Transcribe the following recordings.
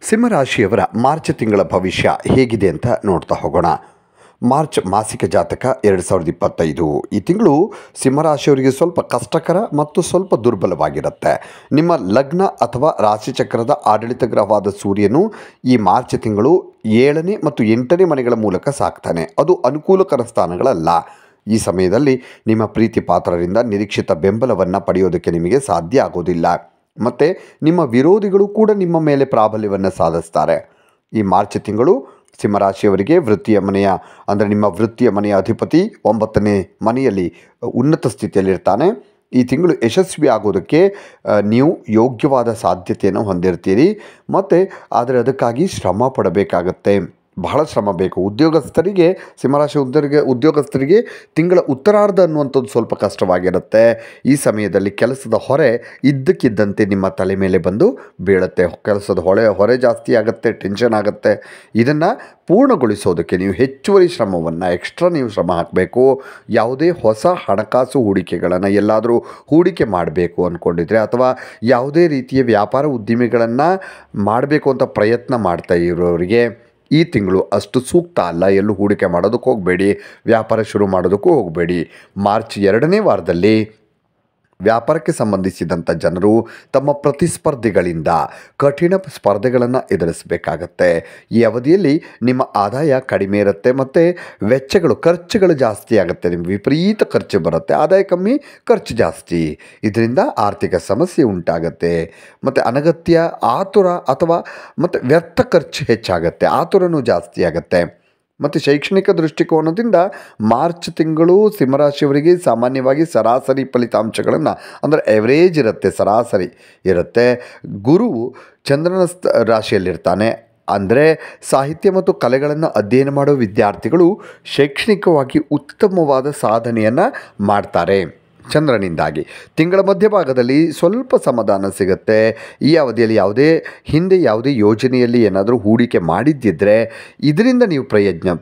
ಸಿಂಹರಾಶಿಯವರ March ತಿಂಗಳ ಭವಿಷ್ಯ ಹೇಗಿದೆ ಅಂತ ನೋಡ್ತಾ ಹೋಗೋಣ. ಮಾರ್ಚ್ ಮಾಸಿಕ ಜಾತಕ 2025. ಈ ತಿಂಗಳು ಸಿಂಹರಾಶಿಯವರಿಗೆ ಸ್ವಲ್ಪ ಕಷ್ಟಕರ ಮತ್ತು ಸ್ವಲ್ಪ ದುರ್ಬಲವಾಗಿರುತ್ತೆ. ನಿಮ್ಮ ಲಗ್ನ ಅಥವಾ ರಾಶಿಚಕ್ರದ ಆಡಳಿತ ಗ್ರಹವಾದ ಸೂರ್ಯನು ಈ ಮಾರ್ಚ್ ತಿಂಗಳು 7ನೇ ಮತ್ತು 8ನೇ ಮನೆಗಳ ಮೂಲಕ ಸಾಕ್ತಾನೆ. ಅದು ಅನುಕೂಲಕರ ಸ್ಥಾನಗಳಲ್ಲ. ಈ ಸಮಯದಲ್ಲಿ ನಿಮ್ಮ ಪ್ರೀತಿ ಪಾತ್ರರಿಂದ ನಿರೀಕ್ಷಿತ ಬೆಂಬಲವನ್ನು ಪಡೆಯೋದಕ್ಕೆ ನಿಮಗೆ ಸಾಧ್ಯ ಆಗೋದಿಲ್ಲ. ಮತ್ತು ನಿಮ್ಮ ವಿರೋಧಿಗಳು ಕೂಡ ನಿಮ್ಮ ಮೇಲೆ ಪ್ರಾಬಲ್ಯವನ್ನು ಸಾಧಿಸ್ತಾರೆ. ಈ ಮಾರ್ಚ್ ತಿಂಗಳು ಸಿಂಹರಾಶಿಯವರಿಗೆ ವೃತ್ತಿಯ ಮನೆಯ ಅಂದರೆ ನಿಮ್ಮ ವೃತ್ತಿಯ ಮನೆಯ ಅಧಿಪತಿ 9ನೇ ಮನೆಯಲ್ಲಿ ಉನ್ನತ ಸ್ಥಿತಿಯಲ್ಲಿರ್ತಾನೆ. ಈ ತಿಂಗಳು ಯಶಸ್ವಿ ಆಗೋದಕ್ಕೆ ನೀವು ಯೋಗ್ಯವಾದ ಸಾಧ್ಯತೆಯನ್ನು ಹೊಂದಿರ್ತೀರಿ. ಮತ್ತು ಆದರೆ ಅದಕ್ಕಾಗಿ ಶ್ರಮ ಪಡಬೇಕಾಗತ್ತೆ, ಬಹಳ ಶ್ರಮ ಬೇಕು. ಉದ್ಯೋಗಸ್ಥರಿಗೆ ಸಿಂಹರಾಶಿ ಉದ್ಯೋಗಸ್ಥರಿಗೆ ತಿಂಗಳ ಉತ್ತರಾರ್ಧ ಅನ್ನುವಂಥದ್ದು ಸ್ವಲ್ಪ ಕಷ್ಟವಾಗಿರುತ್ತೆ. ಈ ಸಮಯದಲ್ಲಿ ಕೆಲಸದ ಹೊರೆ ಇದ್ದಕ್ಕಿದ್ದಂತೆ ನಿಮ್ಮ ತಲೆ ಮೇಲೆ ಬಂದು ಬೀಳುತ್ತೆ. ಕೆಲಸದ ಹೊರೆ ಜಾಸ್ತಿ ಆಗುತ್ತೆ, ಟೆನ್ಷನ್ ಆಗುತ್ತೆ. ಇದನ್ನು ಪೂರ್ಣಗೊಳಿಸೋದಕ್ಕೆ ನೀವು ಹೆಚ್ಚುವರಿ ಶ್ರಮವನ್ನು ನೀವು ಶ್ರಮ ಹಾಕಬೇಕು. ಯಾವುದೇ ಹೊಸ ಹಣಕಾಸು ಹೂಡಿಕೆಗಳನ್ನು ಎಲ್ಲಾದರೂ ಹೂಡಿಕೆ ಮಾಡಬೇಕು ಅಂದ್ಕೊಂಡಿದ್ರೆ ಅಥವಾ ಯಾವುದೇ ರೀತಿಯ ವ್ಯಾಪಾರ ಉದ್ದಿಮೆಗಳನ್ನು ಮಾಡಬೇಕು ಅಂತ ಪ್ರಯತ್ನ ಮಾಡ್ತಾ ಇರೋರಿಗೆ ಈ ತಿಂಗಳು ಅಷ್ಟು ಸೂಕ್ತ ಅಲ್ಲ. ಎಲ್ಲೂ ಹೂಡಿಕೆ ಮಾಡೋದಕ್ಕೆ ಹೋಗಬೇಡಿ, ವ್ಯಾಪಾರ ಶುರು ಮಾಡೋದಕ್ಕೂ ಹೋಗಬೇಡಿ. ಮಾರ್ಚ್ 2ನೇ ವಾರದಲ್ಲಿ ವ್ಯಾಪಾರಕ್ಕೆ ಸಂಬಂಧಿಸಿದಂಥ ಜನರು ತಮ್ಮ ಪ್ರತಿಸ್ಪರ್ಧಿಗಳಿಂದ ಕಠಿಣ ಸ್ಪರ್ಧೆಗಳನ್ನು ಎದುರಿಸಬೇಕಾಗತ್ತೆ. ಈ ಅವಧಿಯಲ್ಲಿ ನಿಮ್ಮ ಆದಾಯ ಕಡಿಮೆ ಇರುತ್ತೆ ಮತ್ತು ಖರ್ಚುಗಳು ಜಾಸ್ತಿ ಆಗುತ್ತೆ. ನಿಮ್ಗೆ ವಿಪರೀತ ಖರ್ಚು ಬರುತ್ತೆ, ಆದಾಯ ಕಮ್ಮಿ, ಖರ್ಚು ಜಾಸ್ತಿ. ಇದರಿಂದ ಆರ್ಥಿಕ ಸಮಸ್ಯೆ ಉಂಟಾಗತ್ತೆ. ಮತ್ತು ಅನಗತ್ಯ ಆತುರ ಅಥವಾ ಮತ್ತು ವ್ಯರ್ಥ ಖರ್ಚು ಹೆಚ್ಚಾಗತ್ತೆ, ಆತುರನೂ ಜಾಸ್ತಿ ಆಗುತ್ತೆ. ಮತ್ತು ಶೈಕ್ಷಣಿಕ ದೃಷ್ಟಿಕೋನದಿಂದ ಮಾರ್ಚ್ ತಿಂಗಳು ಸಿಂಹರಾಶಿಯವರಿಗೆ ಸಾಮಾನ್ಯವಾಗಿ ಸರಾಸರಿ ಫಲಿತಾಂಶಗಳನ್ನು ಅಂದರೆ ಎವರೇಜ್ ಇರುತ್ತೆ, ಸರಾಸರಿ ಇರುತ್ತೆ. ಗುರುವು ಚಂದ್ರನ ರಾಶಿಯಲ್ಲಿರ್ತಾನೆ. ಅಂದರೆ ಸಾಹಿತ್ಯ ಮತ್ತು ಕಲೆಗಳನ್ನು ಅಧ್ಯಯನ ಮಾಡೋ ವಿದ್ಯಾರ್ಥಿಗಳು ಶೈಕ್ಷಣಿಕವಾಗಿ ಉತ್ತಮವಾದ ಸಾಧನೆಯನ್ನು ಮಾಡ್ತಾರೆ ಚಂದ್ರನಿಂದಾಗಿ. ತಿಂಗಳ ಮಧ್ಯಭಾಗದಲ್ಲಿ ಸ್ವಲ್ಪ ಸಮಾಧಾನ ಸಿಗುತ್ತೆ. ಈ ಅವಧಿಯಲ್ಲಿ ಯಾವುದೇ ಯೋಜನೆಯಲ್ಲಿ ಏನಾದರೂ ಹೂಡಿಕೆ ಮಾಡಿದ್ದಿದ್ದರೆ ಇದರಿಂದ ನೀವು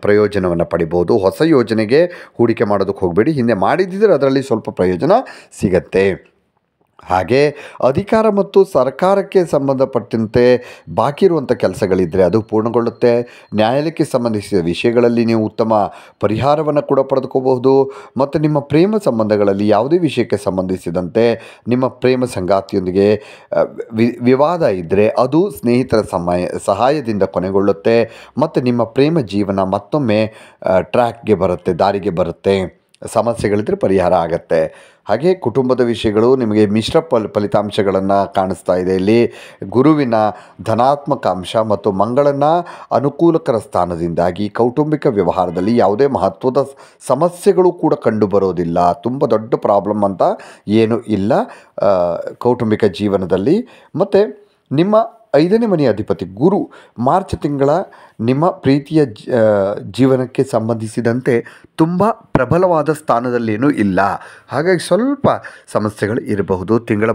ಪ್ರಯೋಜನವನ್ನು ಪಡಿಬೋದು. ಹೊಸ ಯೋಜನೆಗೆ ಹೂಡಿಕೆ ಮಾಡೋದಕ್ಕೆ ಹೋಗಬೇಡಿ. ಹಿಂದೆ ಮಾಡಿದ್ದಿದ್ರೆ ಅದರಲ್ಲಿ ಸ್ವಲ್ಪ ಪ್ರಯೋಜನ ಸಿಗತ್ತೆ. ಹಾಗೆ ಅಧಿಕಾರ ಮತ್ತು ಸರ್ಕಾರಕ್ಕೆ ಸಂಬಂಧಪಟ್ಟಂತೆ ಬಾಕಿ ಇರುವಂಥ ಕೆಲಸಗಳಿದ್ದರೆ ಅದು ಪೂರ್ಣಗೊಳ್ಳುತ್ತೆ. ನ್ಯಾಯಾಲಯಕ್ಕೆ ಸಂಬಂಧಿಸಿದ ವಿಷಯಗಳಲ್ಲಿ ನೀವು ಉತ್ತಮ ಪರಿಹಾರವನ್ನು ಕೂಡ ಪಡೆದುಕೋಬಹುದು. ಮತ್ತು ನಿಮ್ಮ ಪ್ರೇಮ ಸಂಬಂಧಗಳಲ್ಲಿ ಯಾವುದೇ ವಿಷಯಕ್ಕೆ ಸಂಬಂಧಿಸಿದಂತೆ ನಿಮ್ಮ ಪ್ರೇಮ ಸಂಗಾತಿಯೊಂದಿಗೆ ವಿವಾದ ಇದ್ದರೆ ಅದು ಸ್ನೇಹಿತರ ಸಹಾಯದಿಂದ ಕೊನೆಗೊಳ್ಳುತ್ತೆ. ಮತ್ತು ನಿಮ್ಮ ಪ್ರೇಮ ಜೀವನ ಮತ್ತೊಮ್ಮೆ ದಾರಿಗೆ ಬರುತ್ತೆ. ಸಮಸ್ಯೆಗಳಿದ್ದರೆ ಪರಿಹಾರ ಆಗತ್ತೆ. ಹಾಗೆ ಕುಟುಂಬದ ವಿಷಯಗಳು ನಿಮಗೆ ಮಿಶ್ರ ಫಲಿತಾಂಶಗಳನ್ನು ಕಾಣಿಸ್ತಾ ಇದೆ. ಇಲ್ಲಿ ಗುರುವಿನ ಧನಾತ್ಮಕ ಅಂಶ ಮತ್ತು ಮಂಗಳನ ಅನುಕೂಲಕರ ಸ್ಥಾನದಿಂದಾಗಿ ಕೌಟುಂಬಿಕ ವ್ಯವಹಾರದಲ್ಲಿ ಯಾವುದೇ ಮಹತ್ವದ ಸಮಸ್ಯೆಗಳು ಕೂಡ ಕಂಡುಬರೋದಿಲ್ಲ. ತುಂಬ ದೊಡ್ಡ ಪ್ರಾಬ್ಲಮ್ ಅಂತ ಏನೂ ಇಲ್ಲ ಕೌಟುಂಬಿಕ ಜೀವನದಲ್ಲಿ. ಮತ್ತು ನಿಮ್ಮ 5ನೇ ಮನೆಯ ಅಧಿಪತಿ ಗುರು ಮಾರ್ಚ್ ತಿಂಗಳ ನಿಮ್ಮ ಪ್ರೀತಿಯ ಜೀವನಕ್ಕೆ ಸಂಬಂಧಿಸಿದಂತೆ ತುಂಬ ಪ್ರಬಲವಾದ ಸ್ಥಾನದಲ್ಲೇನೂ ಇಲ್ಲ. ಹಾಗಾಗಿ ಸ್ವಲ್ಪ ಸಮಸ್ಯೆಗಳು ಇರಬಹುದು. ತಿಂಗಳ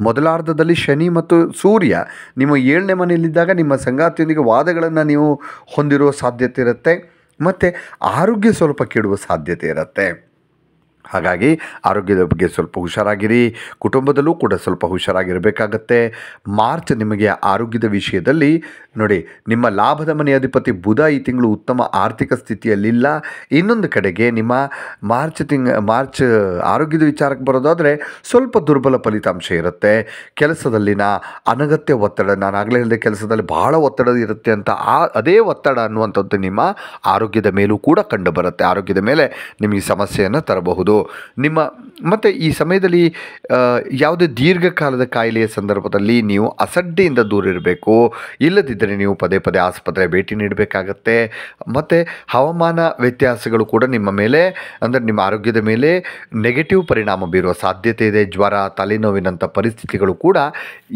ಮೊದಲಾರ್ಧದಲ್ಲಿ ಶನಿ ಮತ್ತು ಸೂರ್ಯ ನಿಮ್ಮ 7ನೇ ಮನೆಯಲ್ಲಿದ್ದಾಗ ನಿಮ್ಮ ಸಂಗಾತಿಯೊಂದಿಗೆ ವಾದಗಳನ್ನು ನೀವು ಹೊಂದಿರುವ ಸಾಧ್ಯತೆ ಇರುತ್ತೆ. ಮತ್ತು ಆರೋಗ್ಯ ಸ್ವಲ್ಪ ಕೆಡುವ ಸಾಧ್ಯತೆ ಇರುತ್ತೆ. ಹಾಗಾಗಿ ಆರೋಗ್ಯದ ಬಗ್ಗೆ ಸ್ವಲ್ಪ ಹುಷಾರಾಗಿರಿ. ಕುಟುಂಬದಲ್ಲೂ ಕೂಡ ಸ್ವಲ್ಪ ಹುಷಾರಾಗಿರಬೇಕಾಗತ್ತೆ. ಮಾರ್ಚ್ ನಿಮಗೆ ಆರೋಗ್ಯದ ವಿಷಯದಲ್ಲಿ ನೋಡಿ, ನಿಮ್ಮ ಲಾಭದ ಮನೆಯ ಅಧಿಪತಿ ಬುಧ ಈ ತಿಂಗಳು ಉತ್ತಮ ಆರ್ಥಿಕ ಸ್ಥಿತಿಯಲ್ಲಿಲ್ಲ. ಇನ್ನೊಂದು ಕಡೆಗೆ ನಿಮ್ಮ ಮಾರ್ಚ್ ಆರೋಗ್ಯದ ವಿಚಾರಕ್ಕೆ ಬರೋದಾದರೆ ಸ್ವಲ್ಪ ದುರ್ಬಲ ಫಲಿತಾಂಶ ಇರುತ್ತೆ. ಕೆಲಸದಲ್ಲಿನ ಅನಗತ್ಯ ಒತ್ತಡ, ನಾನು ಆಗಲೇ ಹೇಳಿದೆ ಕೆಲಸದಲ್ಲಿ ಬಹಳ ಒತ್ತಡ ಇರುತ್ತೆ ಅಂತ, ಅದೇ ಒತ್ತಡ ಅನ್ನುವಂಥದ್ದು ನಿಮ್ಮ ಆರೋಗ್ಯದ ಮೇಲೂ ಕೂಡ ಕಂಡುಬರುತ್ತೆ. ಆರೋಗ್ಯದ ಮೇಲೆ ನಿಮಗೆ ಸಮಸ್ಯೆಯನ್ನು ತರಬಹುದು. ಮತ್ತು ಈ ಸಮಯದಲ್ಲಿ ಯಾವುದೇ ದೀರ್ಘಕಾಲದ ಕಾಯಿಲೆಯ ಸಂದರ್ಭದಲ್ಲಿ ನೀವು ಅಸಡ್ಡೆಯಿಂದ ದೂರ ಇರಬೇಕು. ಇಲ್ಲದಿದ್ದರೆ ನೀವು ಪದೇ ಪದೇ ಆಸ್ಪತ್ರೆ ಭೇಟಿ ನೀಡಬೇಕಾಗತ್ತೆ. ಮತ್ತು ಹವಾಮಾನ ವ್ಯತ್ಯಾಸಗಳು ಕೂಡ ನಿಮ್ಮ ಮೇಲೆ ಅಂದರೆ ನಿಮ್ಮ ಆರೋಗ್ಯದ ಮೇಲೆ ನೆಗೆಟಿವ್ ಪರಿಣಾಮ ಬೀರುವ ಸಾಧ್ಯತೆ ಇದೆ. ಜ್ವರ, ತಲೆನೋವಿನಂಥ ಪರಿಸ್ಥಿತಿಗಳು ಕೂಡ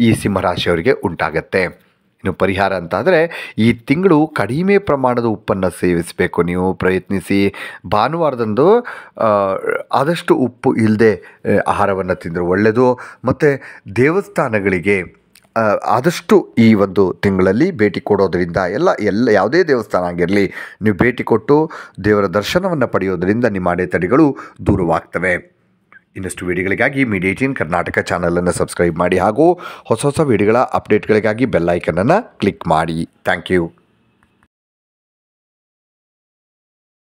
ಈ ಸಿಂಹರಾಶಿಯವರಿಗೆ ಉಂಟಾಗತ್ತೆ. ಇನ್ನು ಪರಿಹಾರ ಅಂತಾದರೆ ಈ ತಿಂಗಳು ಕಡಿಮೆ ಪ್ರಮಾಣದ ಉಪ್ಪನ್ನು ಸೇವಿಸಬೇಕು. ನೀವು ಪ್ರಯತ್ನಿಸಿ. ಭಾನುವಾರದಂದು ಆದಷ್ಟು ಉಪ್ಪು ಇಲ್ಲದೆ ಆಹಾರವನ್ನು ತಿಂದರೆ ಒಳ್ಳೆಯದು. ಮತ್ತು ದೇವಸ್ಥಾನಗಳಿಗೆ ಆದಷ್ಟು ಈ ಒಂದು ತಿಂಗಳಲ್ಲಿ ಭೇಟಿ ಕೊಡೋದರಿಂದ ಯಾವುದೇ ದೇವಸ್ಥಾನ ಆಗಿರಲಿ ನೀವು ಭೇಟಿ ಕೊಟ್ಟು ದೇವರ ದರ್ಶನವನ್ನು ಪಡೆಯೋದರಿಂದ ನಿಮ್ಮ ಅಡೆತಡೆಗಳು ದೂರವಾಗ್ತವೆ. ಇನ್ನಷ್ಟು ವಿಡಿಯೋಗಳಿಗಾಗಿ ಮೀಡಿಯಾ18 ಕರ್ನಾಟಕ ಚಾನಲನ್ನು ಸಬ್ಸ್ಕ್ರೈಬ್ ಮಾಡಿ ಹಾಗೂ ಹೊಸ ವಿಡಿಯೋಗಳ ಅಪ್ಡೇಟ್ಗಳಿಗಾಗಿ ಬೆಲ್ ಐಕನನ್ನು ಕ್ಲಿಕ್ ಮಾಡಿ. Thank you.